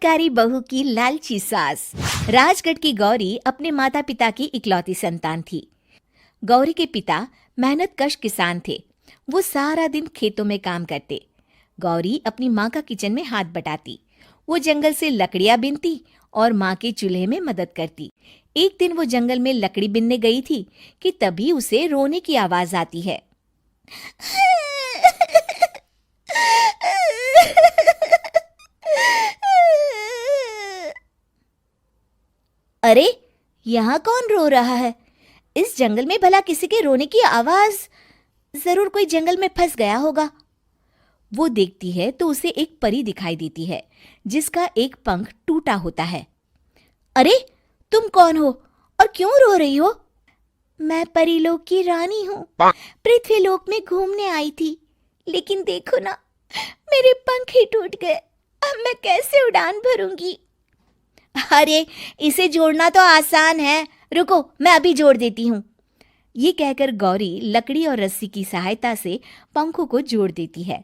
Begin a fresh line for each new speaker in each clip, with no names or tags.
कारी बहू की लालची सास। राजगढ़ की गौरी अपने माता पिता की इकलौती संतान थी। गौरी के पिता मेहनतकश किसान थे। वो सारा दिन खेतों में काम करते। गौरी अपनी माँ का किचन में हाथ बटाती। वो जंगल से लकड़ियां बीनती और माँ के चूल्हे में मदद करती। एक दिन वो जंगल में लकड़ी बीनने गई थी कि तभी उसे रोने की आवाज आती है। अरे, यहाँ कौन रो रहा है? इस जंगल में भला किसी के रोने की आवाज? जरूर कोई जंगल में फंस गया होगा। वो देखती है तो उसे एक परी दिखाई देती है जिसका एक पंख टूटा होता है। अरे, तुम कौन हो और क्यों रो रही हो? मैं परीलोक की रानी हूँ। पृथ्वीलोक में घूमने आई थी, लेकिन देखो ना, मेरे पंख ही टूट गए। अब मैं कैसे उड़ान भरूंगी? अरे, इसे जोड़ना तो आसान है। रुको, मैं अभी जोड़ देती हूँ। ये कहकर गौरी लकड़ी और रस्सी की सहायता से पंखों को जोड़ देती है।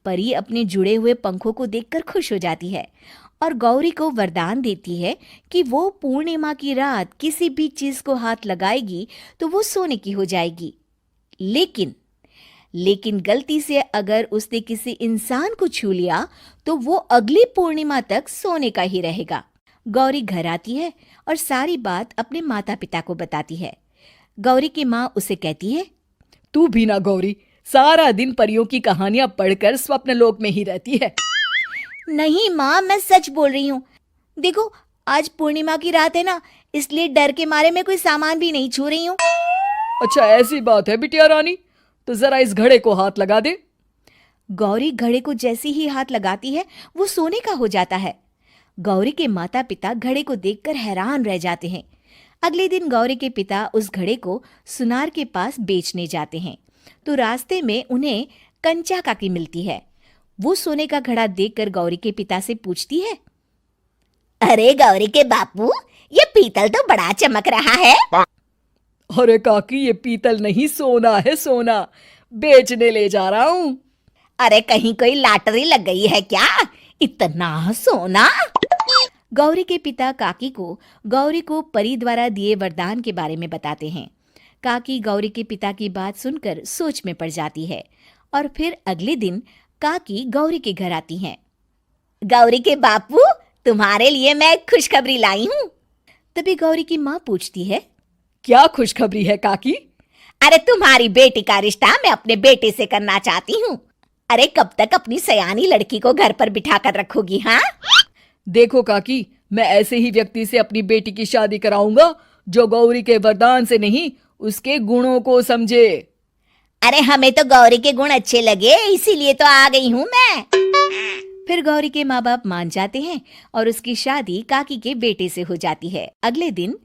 परी अपने जुड़े हुए पंखों को देखकर खुश हो जाती है और गौरी को वरदान देती है कि वो पूर्णिमा की रात किसी भी चीज को हाथ लगाएगी तो वो सोने की हो जाएगी। लेकिन गलती से अगर उसने किसी इंसान को छू लिया तो वो अगली पूर्णिमा तक सोने का ही रहेगा। गौरी घर आती है और सारी बात अपने माता पिता को बताती है। गौरी की माँ उसे कहती है,
तू भी ना गौरी, सारा दिन परियों की कहानियां पढ़कर स्वप्न लोक में ही रहती है।
नहीं माँ, मैं सच बोल रही हूँ। देखो, आज पूर्णिमा की रात है ना, इसलिए डर के मारे मैं कोई सामान भी नहीं छू रही हूँ।
अच्छा, ऐसी बात है बिटिया रानी, तो जरा इस घड़े को हाथ लगा दे।
गौरी घड़े को जैसे ही हाथ लगाती है वो सोने का हो जाता है। गौरी के माता पिता घड़े को देखकर हैरान रह जाते हैं। अगले दिन गौरी के पिता उस घड़े को सुनार के पास बेचने जाते हैं तो रास्ते में उन्हें कंचा काकी मिलती है। वो सोने का घड़ा देखकर गौरी के पिता से पूछती है, अरे गौरी के बापू, ये पीतल तो बड़ा चमक रहा है।
अरे काकी, ये पीतल नहीं, सोना है, सोना। बेचने ले जा रहा हूँ।
अरे, कहीं कोई लॉटरी लग गई है क्या? इतना सोना? गौरी के पिता काकी को गौरी को परी द्वारा दिए वरदान के बारे में बताते हैं। काकी गौरी के पिता की बात सुनकर सोच में पड़ जाती है और फिर अगले दिन काकी गौरी के घर आती हैं। गौरी के बापू, तुम्हारे लिए मैं खुशखबरी लाई हूँ। तभी गौरी की माँ पूछती है,
क्या खुशखबरी है काकी?
अरे, तुम्हारी बेटी का रिश्ता मैं अपने बेटे से करना चाहती हूँ। अरे, कब तक अपनी सयानी लड़की को घर पर बिठा कर रखोगी? हाँ,
देखो काकी, मैं ऐसे ही व्यक्ति से अपनी बेटी की शादी कराऊंगा जो गौरी के वरदान से नहीं, उसके गुणों को समझे।
अरे, हमें तो गौरी के गुण अच्छे लगे, इसीलिए तो आ गई हूँ मैं। फिर गौरी के माँ बाप मान जाते हैं और उसकी शादी काकी के बेटे से हो जाती है। अगले दिन,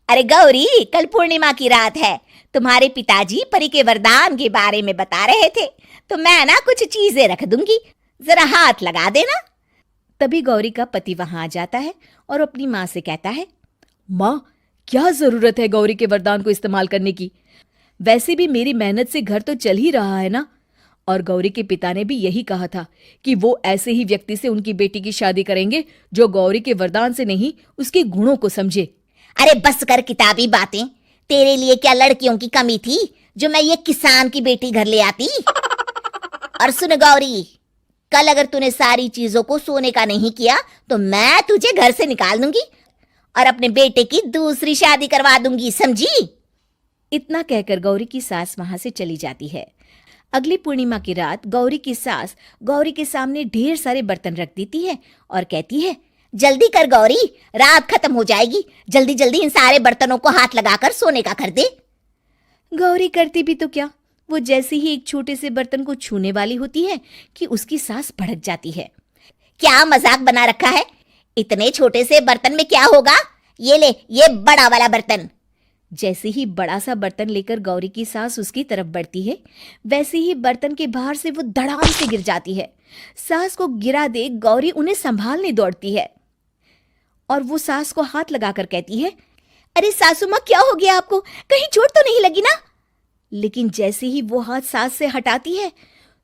अरे गौरी, कल पूर्णिमा की रात है। तुम्हारे पिताजी परी के वरदान के बारे में बता रहे थे, तो मैं ना कुछ चीजें रख दूंगी, जरा हाथ लगा देना। तभी गौरी का पति वहां आ जाता है और अपनी माँ से कहता है,
माँ, क्या जरूरत है गौरी के वरदान को इस्तेमाल करने की? वैसे भी मेरी मेहनत से घर तो चल ही रहा है ना। और गौरी के पिता ने भी यही कहा था कि वो ऐसे ही व्यक्ति से उनकी बेटी की शादी करेंगे जो गौरी के वरदान से नहीं, उसके गुणों को समझे।
अरे बस कर किताबी बातें। तेरे लिए क्या लड़कियों की कमी थी जो मैं ये किसान की बेटी घर ले आती? और सुन गौरी, कल अगर तूने सारी चीजों को सोने का नहीं किया तो मैं तुझे घर से निकाल दूंगी और अपने बेटे की दूसरी शादी करवा दूंगी, समझी? इतना कहकर गौरी की सास वहां से चली जाती है। अगली पूर्णिमा की रात गौरी की सास गौरी के सामने ढेर सारे बर्तन रख देती है और कहती है, जल्दी कर गौरी, रात खत्म हो जाएगी। जल्दी जल्दी इन सारे बर्तनों को हाथ लगाकर सोने का कर दे। गौरी करती भी तो क्या, वो जैसे ही एक छोटे से बर्तन को छूने वाली होती है कि उसकी सास भड़क जाती है। क्या मजाक बना रखा है? इतने छोटे से बर्तन में क्या होगा? ये ले, ये बड़ा वाला बर्तन। जैसे ही बड़ा सा बर्तन लेकर गौरी की सास उसकी तरफ बढ़ती है, वैसे ही बर्तन के बाहर से वो धड़ाम से गिर जाती है। सास को गिरा देख गौरी उन्हें संभालने दौड़ती है और वो सास को हाथ लगाकर कहती है, अरे सासू माँ, क्या हो गया आपको? कहीं चोट तो नहीं लगी ना? लेकिन जैसे ही वो हाथ सास से हटाती है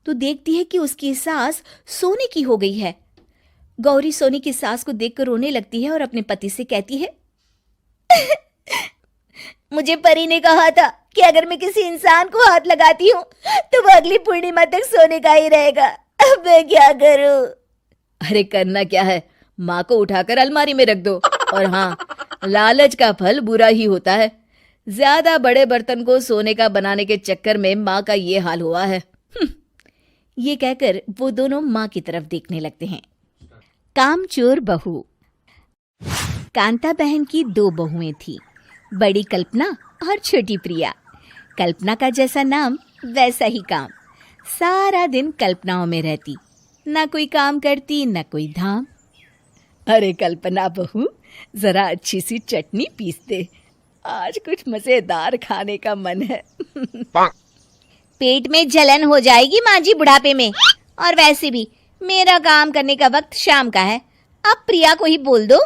तो देखती है कि उसकी सास सोने की हो गई है।
गौरी सोनी की सास को देखकर रोने लगती है और अपने पति से कहती है,
मुझे परी ने कहा था कि अगर मैं किसी इंसान को हाथ लगाती हूँ तो वो अगली पूर्णिमा तक सोने का ही रहेगा। अब मैं क्या करूँ?
अरे करना क्या है, माँ को उठाकर अलमारी में रख दो। और हाँ, लालच का फल बुरा ही होता है। ज्यादा बड़े बर्तन को सोने का बनाने के चक्कर में माँ का ये हाल हुआ है। ये कहकर वो दोनों माँ की तरफ देखने लगते हैं। कामचोर बहू। कांता बहन की 2 बहुएं थी, बड़ी कल्पना और छोटी प्रिया। कल्पना का जैसा नाम वैसा ही काम। सारा दिन कल्पनाओं में रहती, ना कोई काम करती ना कोई धाम। अरे कल्पना बहू, जरा अच्छी सी चटनी पीस दे, आज कुछ मजेदार खाने का मन है।
पेट में जलन हो जाएगी माँ जी बुढ़ापे में, और वैसे भी मेरा काम करने का वक्त शाम का है। अब प्रिया को ही बोल दो।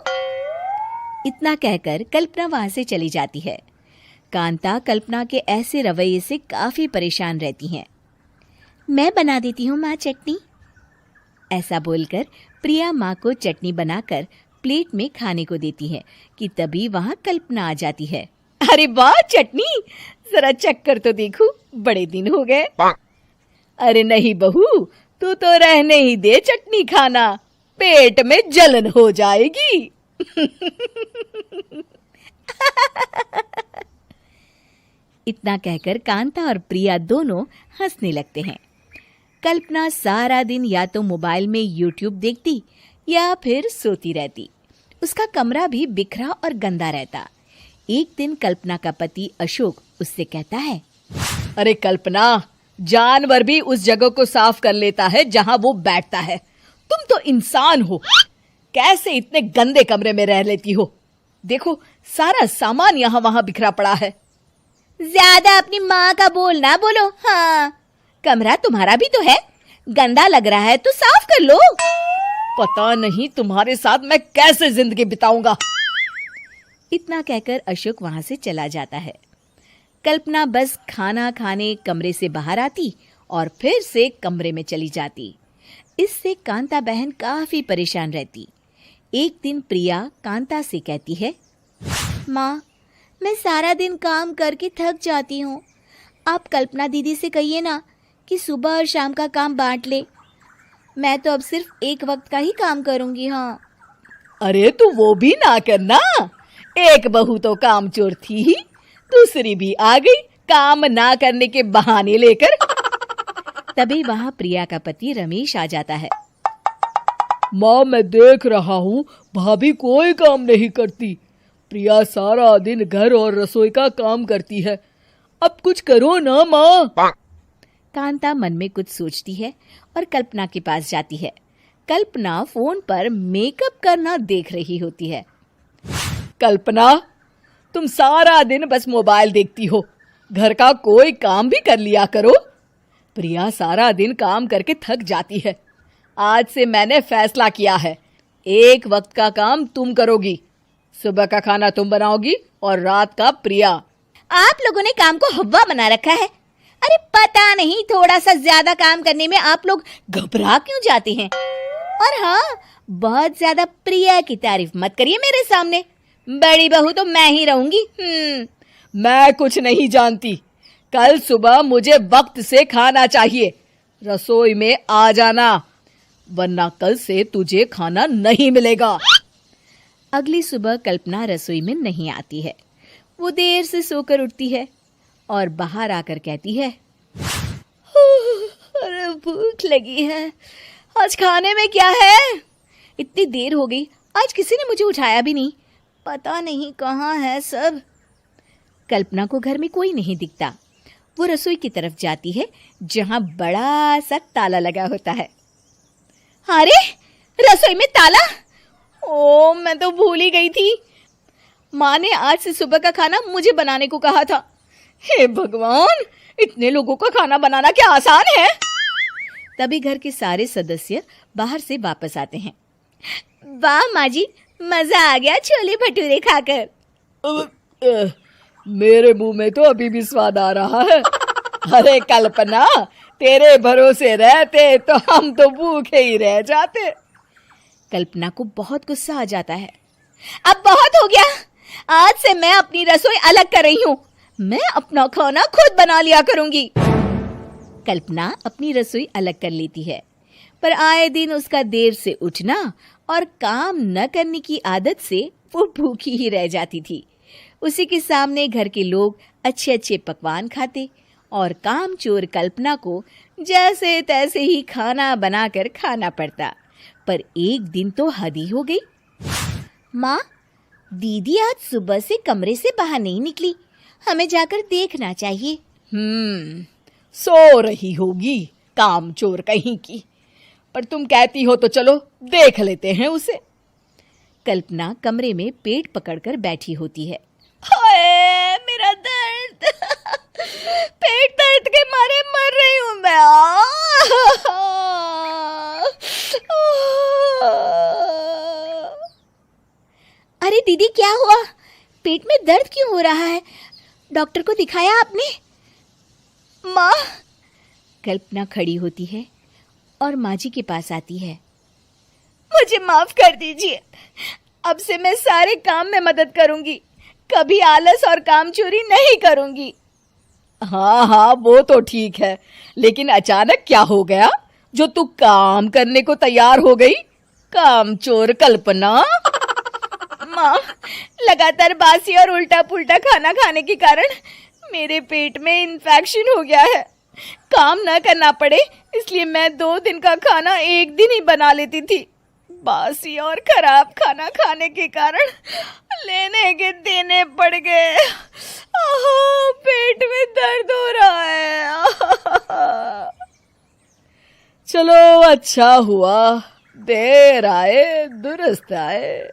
इतना कहकर कल्पना वहां से चली जाती है। कांता कल्पना के ऐसे रवैये से काफी परेशान रहती हैं।
मैं बना देती हूँ माँ चटनी।
ऐसा बोलकर प्रिया माँ को चटनी बनाकर प्लेट में खाने को देती है कि तभी वहां कल्पना आ जाती है। अरे वाह चटनी, जरा चक्कर तो देखूं, बड़े दिन हो गए। अरे नहीं बहू, तू तो रहने ही दे चटनी खाना, पेट में जलन हो जाएगी। इतना कहकर कांता और प्रिया दोनों हंसने लगते हैं। कल्पना सारा दिन या तो मोबाइल में यूट्यूब देखती या फिर सोती रहती। उसका कमरा भी बिखरा और गंदा रहता। एक दिन कल्पना का पति अशोक उससे कहता है, अरे कल्पना, जानवर भी उस जगह को साफ कर लेता है जहां वो बैठता है, तुम तो इंसान हो, कैसे इतने गंदे कमरे में रह लेती हो? देखो सारा सामान यहाँ वहां बिखरा पड़ा है।
ज्यादा अपनी माँ का बोल ना बोलो। हाँ,
कमरा तुम्हारा भी तो है, गंदा लग रहा है तो साफ कर लो। पता नहीं तुम्हारे साथ मैं कैसे जिंदगी बिताऊंगा। इतना कहकर अशोक वहां से चला जाता है। कल्पना बस खाना खाने कमरे से बाहर आती और फिर से कमरे में चली जाती। इससे कांता बहन काफी परेशान रहती। एक दिन प्रिया कांता से कहती है,
माँ, मैं सारा दिन काम करके थक जाती हूँ। आप कल्पना दीदी से कहिए ना कि सुबह और शाम का काम बांट ले। मैं तो अब सिर्फ एक वक्त का ही काम करूँगी। हाँ।
अरे तू वो भी ना करना, एक बहू तो कामचोर थी ही, दूसरी भी आ गई काम ना करने के बहाने लेकर। तभी वहां प्रिया का पति रमेश आ जाता है। माँ, मैं देख रहा हूँ भाभी कोई काम नहीं करती, प्रिया सारा दिन घर और रसोई का काम करती है, अब कुछ करो ना माँ। कांता मन में कुछ सोचती है और कल्पना के पास जाती है। कल्पना फोन पर मेकअप करना देख रही होती है। कल्पना, तुम सारा दिन बस मोबाइल देखती हो, घर का कोई काम भी कर लिया करो। प्रिया सारा दिन काम करके थक जाती है। आज से मैंने फैसला किया है, एक वक्त का काम तुम करोगी, सुबह का खाना तुम बनाओगी और रात का प्रिया।
आप लोगों ने काम को हवा बना रखा है। अरे पता नहीं थोड़ा सा ज्यादा काम करने में आप लोग घबरा क्यों जाते हैं। और हाँ, बहुत ज्यादा प्रिया की तारीफ मत करिए मेरे सामने, बड़ी बहू तो मैं ही रहूंगी।
मैं कुछ नहीं जानती, कल सुबह मुझे वक्त से खाना चाहिए, रसोई में आ जाना, वरना कल से तुझे खाना नहीं मिलेगा। अगली सुबह कल्पना रसोई में नहीं आती है। वो देर से सोकर उठती है और बाहर आकर कहती है, अरे भूख लगी है, आज खाने में क्या है? इतनी देर हो गई, आज किसी ने मुझे उठाया भी नहीं, पता नहीं कहाँ है सब। कल्पना को घर में कोई नहीं दिखता। वो रसोई की तरफ जाती है जहां बड़ा सा ताला लगा होता है। अरे रसोई में ताला! ओ, मैं तो भूल ही गई थी। माँ ने आज से सुबह का खाना मुझे बनाने को कहा था। हे भगवान, इतने लोगों का खाना बनाना क्या आसान है? तभी घर के सारे सदस्य बाहर से वापस आते हैं।
वाह माँ जी, मजा आ गया छोले भटूरे खाकर।
मेरे मुंह में तो अभी भी स्वाद आ रहा है। अरे कल्पना, तेरे भरोसे रहते तो हम तो भूखे ही रह जाते। कल्पना को बहुत गुस्सा आ जाता है। अब बहुत हो गया, आज से मैं अपनी रसोई अलग कर रही हूँ। मैं अपना खाना खुद बना लिया करूंगी। कल्पना अपनी रसोई अलग कर लेती है, पर आए दिन उसका देर से उठना और काम न करने की आदत से वो भूखी ही रह जाती थी। उसी के सामने घर के लोग अच्छे अच्छे पकवान खाते और कामचोर कल्पना को जैसे तैसे ही खाना बनाकर खाना पड़ता। पर एक दिन तो हद ही हो गई। माँ, दीदी आज सुबह से कमरे से बाहर नहीं निकली, हमें जाकर देखना चाहिए।
सो रही होगी कामचोर कहीं की, पर तुम कहती हो तो चलो देख लेते हैं उसे।
कल्पना कमरे में पेट पकड़कर बैठी होती है।
हाय मेरा दर्द, पेट दर्द के मारे मर रही हूं मैं।
अरे दीदी, क्या हुआ? पेट में दर्द क्यों हो रहा है? डॉक्टर को दिखाया आपने?
माँ,
कल्पना खड़ी होती है और माँ जी के पास आती है।
मुझे माफ कर दीजिए, अब से मैं सारे काम में मदद करूंगी, कभी आलस और काम चोरी नहीं करूंगी। हाँ हाँ, वो तो ठीक है, लेकिन अचानक क्या हो गया जो तू काम करने को तैयार हो गई? कामचोर कल्पना। माँ, लगातार बासी और उल्टा पुल्टा खाना खाने के कारण मेरे पेट में इन्फेक्शन हो गया है। काम न करना पड़े इसलिए मैं 2 दिन का खाना एक दिन ही बना लेती थी। बासी और खराब खाना खाने के कारण लेने के देने पड़ गए। पेट में दर्द हो रहा है। चलो अच्छा हुआ, देर आए दुरुस्त आए।